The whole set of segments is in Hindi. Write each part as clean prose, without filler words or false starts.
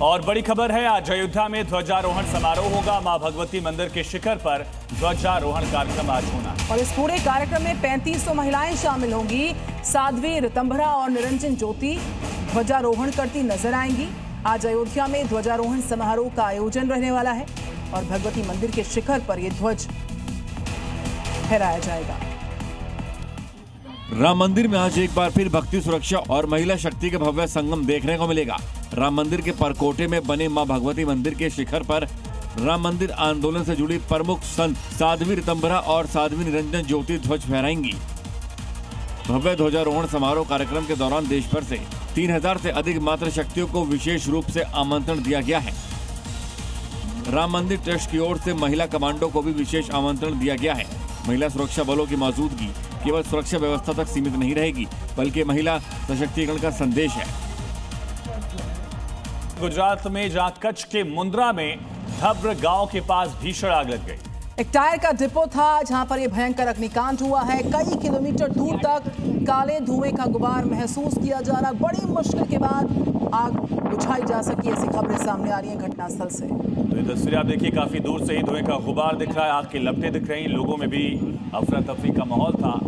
और बड़ी खबर है, आज अयोध्या में ध्वजारोहण समारोह होगा। मां भगवती मंदिर के शिखर पर ध्वजारोहण कार्यक्रम आज होना और इस पूरे कार्यक्रम में 3500 महिलाएं शामिल होंगी। साध्वी ऋतंभरा और निरंजन ज्योति ध्वजारोहण करती नजर आएंगी। आज अयोध्या में ध्वजारोहण समारोह का आयोजन रहने वाला है और भगवती मंदिर के शिखर पर यह ध्वज फहराया जाएगा। राम मंदिर में आज एक बार फिर भक्ति, सुरक्षा और महिला शक्ति का भव्य संगम देखने को मिलेगा। राम मंदिर के परकोटे में बने मां भगवती मंदिर के शिखर पर राम मंदिर आंदोलन से जुड़ी प्रमुख संत साध्वी ऋतंभरा और साध्वी निरंजन ज्योति ध्वज फहराएंगी। भव्य ध्वजारोहण समारोह कार्यक्रम के दौरान देश भर से 3000 से अधिक मातृ शक्तियों को विशेष रूप से आमंत्रण दिया गया है। राम मंदिर ट्रस्ट की ओर से महिला कमांडो को भी विशेष आमंत्रण दिया गया है। महिला सुरक्षा बलों की मौजूदगी केवल सुरक्षा व्यवस्था तक सीमित नहीं रहेगी, बल्कि महिला सशक्तिकरण का संदेश है। गुजरात में जहां कच्छ के मुंद्रा में धब्र गांव के पास भीषण आग लग गई। एक टायर का डिपो था जहां पर यह भयंकर अग्निकांड हुआ है। कई किलोमीटर दूर तक काले धुएं का गुबार महसूस किया जा रहा। बड़ी मुश्किल के बाद आग बुझाई जा सकी, ऐसी खबरें सामने आ रही हैं घटनास्थल से। तो ये तस्वीरें आप देखिए, काफी दूर से ही धुएं का गुबार दिख रहा है, आग की लपटें दिख रही। लोगों में भी अफरा तफरी का माहौल था।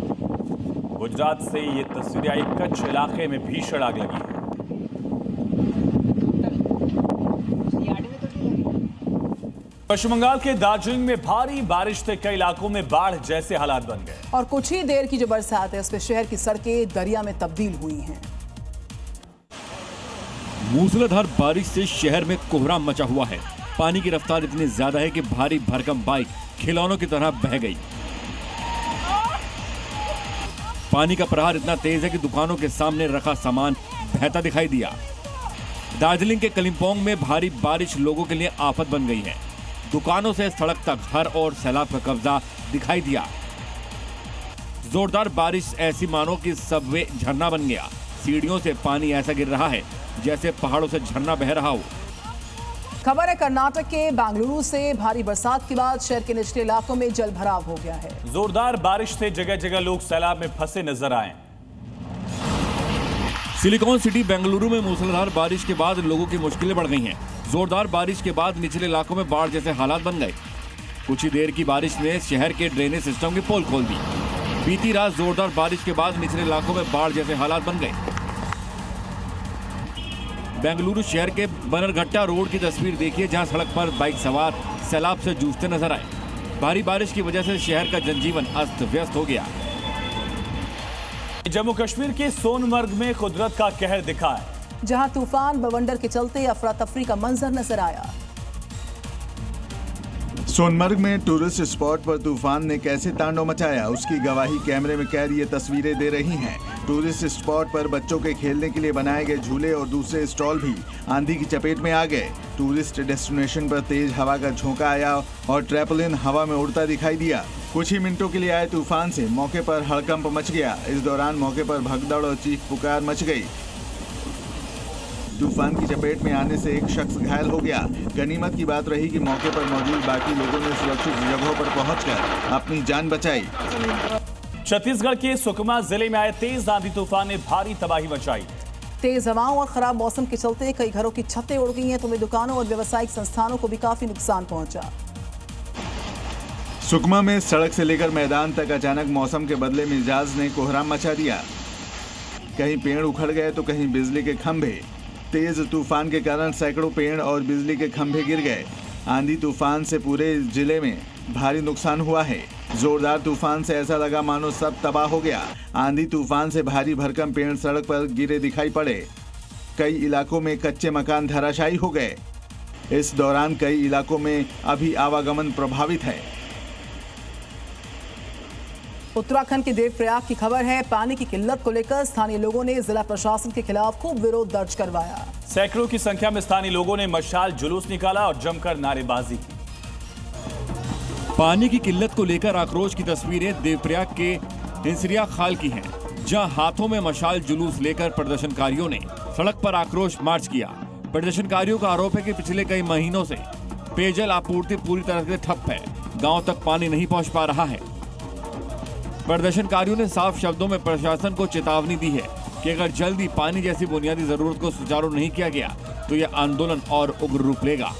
गुजरात से ये तस्वीरें आई, कच्छ इलाके में भीषण आग लगी है। पश्चिम बंगाल के दार्जिलिंग में भारी बारिश से कई इलाकों में बाढ़ जैसे हालात बन गए और कुछ ही देर की जो बरसात है उसमें शहर की सड़कें दरिया में तब्दील हुई हैं। मूसलाधार बारिश से शहर में कोहराम मचा हुआ है। पानी की रफ्तार इतनी ज्यादा है कि भारी भरकम बाइक खिलौनों की तरह बह गई। पानी का प्रहार इतना तेज है कि दुकानों के सामने रखा सामान बहता दिखाई दिया। दार्जिलिंग के कलिम्पोंग में भारी बारिश लोगों के लिए आफत बन गई है। दुकानों से सड़क तक हर ओर सैलाब का कब्जा दिखाई दिया। जोरदार बारिश ऐसी मानो कि सबवे झरना बन गया। सीढ़ियों से पानी ऐसा गिर रहा है जैसे पहाड़ों से झरना बह रहा हो। खबर है कर्नाटक के बेंगलुरु से भारी बरसात के बाद शहर के निचले इलाकों में जल भराव हो गया है। जोरदार बारिश से जगह जगह लोग सैलाब में फंसे नजर आए। सिलिकॉन सिटी बेंगलुरु में मूसलाधार बारिश के बाद लोगों की मुश्किलें बढ़ गई हैं। जोरदार बारिश के बाद निचले इलाकों में बाढ़ जैसे हालात बन गए। कुछ ही देर की बारिश ने शहर के ड्रेनेज सिस्टम की पोल खोल दी। बीती रात जोरदार बारिश के बाद निचले इलाकों में बाढ़ जैसे हालात बन गए। बेंगलुरु शहर के बनरघट्टा रोड की तस्वीर देखिए, जहां सड़क पर बाइक सवार सैलाब से जूझते नजर आए। भारी बारिश की वजह से शहर का जनजीवन अस्त व्यस्त हो गया। जम्मू कश्मीर के सोनमर्ग में कुदरत का कहर दिखा है, जहां तूफान बवंडर के चलते अफरा तफरी का मंजर नजर आया। सोनमर्ग में टूरिस्ट स्पॉट पर तूफान ने कैसे तांडव मचाया, उसकी गवाही कैमरे में कैद ये तस्वीरें दे रही हैं। टूरिस्ट स्पॉट पर बच्चों के खेलने के लिए बनाए गए झूले और दूसरे स्टॉल भी आंधी की चपेट में आ गए। टूरिस्ट डेस्टिनेशन पर तेज हवा का झोंका आया और ट्रैपोलिन हवा में उड़ता दिखाई दिया। कुछ ही मिनटों के लिए आए तूफान से मौके पर हड़कंप मच गया। इस दौरान मौके पर भगदड़ और चीख पुकार मच गई। तूफान की चपेट में आने से एक शख्स घायल हो गया। गनीमत की बात रही कि मौके पर मौजूद बाकी लोगों ने सुरक्षित जगहों पर पहुंचकर अपनी जान बचाई। छत्तीसगढ़ के सुकमा जिले में आए तेज आंधी तूफान ने भारी तबाही मचाई। तेज हवाओं और खराब मौसम के चलते कई घरों की छतें उड़ गई हैं, तो दुकानों और व्यावसायिक संस्थानों को भी काफी नुकसान पहुंचा। सुकमा में सड़क से लेकर मैदान तक अचानक मौसम के बदले मिजाज ने कोहराम मचा दिया। कहीं पेड़ उखड़ गए तो कहीं बिजली के खंभे। तेज तूफान के कारण सैकड़ों पेड़ और बिजली के खंभे गिर गए। आंधी तूफान से पूरे जिले में भारी नुकसान हुआ है। जोरदार तूफान से ऐसा लगा मानो सब तबाह हो गया। आंधी तूफान से भारी भरकम पेड़ सड़क पर गिरे दिखाई पड़े। कई इलाकों में कच्चे मकान धराशायी हो गए। इस दौरान कई इलाकों में अभी आवागमन प्रभावित है। उत्तराखंड के देवप्रयाग की खबर है। पानी की किल्लत को लेकर स्थानीय लोगों ने जिला प्रशासन के खिलाफ खूब विरोध दर्ज करवाया। सैकड़ों की संख्या में स्थानीय लोगों ने मशाल जुलूस निकाला और जमकर नारेबाजी की। पानी की किल्लत को लेकर आक्रोश की तस्वीरें देवप्रयाग के हिंसरिया खाल की हैं, जहां हाथों में मशाल जुलूस लेकर प्रदर्शनकारियों ने सड़क पर आक्रोश मार्च किया। प्रदर्शनकारियों का आरोप है कि पिछले कई महीनों से पेयजल आपूर्ति पूरी तरह से ठप है। गांव तक पानी नहीं पहुंच पा रहा है। प्रदर्शनकारियों ने साफ शब्दों में प्रशासन को चेतावनी दी है कि अगर जल्दी पानी जैसी बुनियादी जरूरत को सुचारू नहीं किया गया तो यह आंदोलन और उग्र रूप लेगा।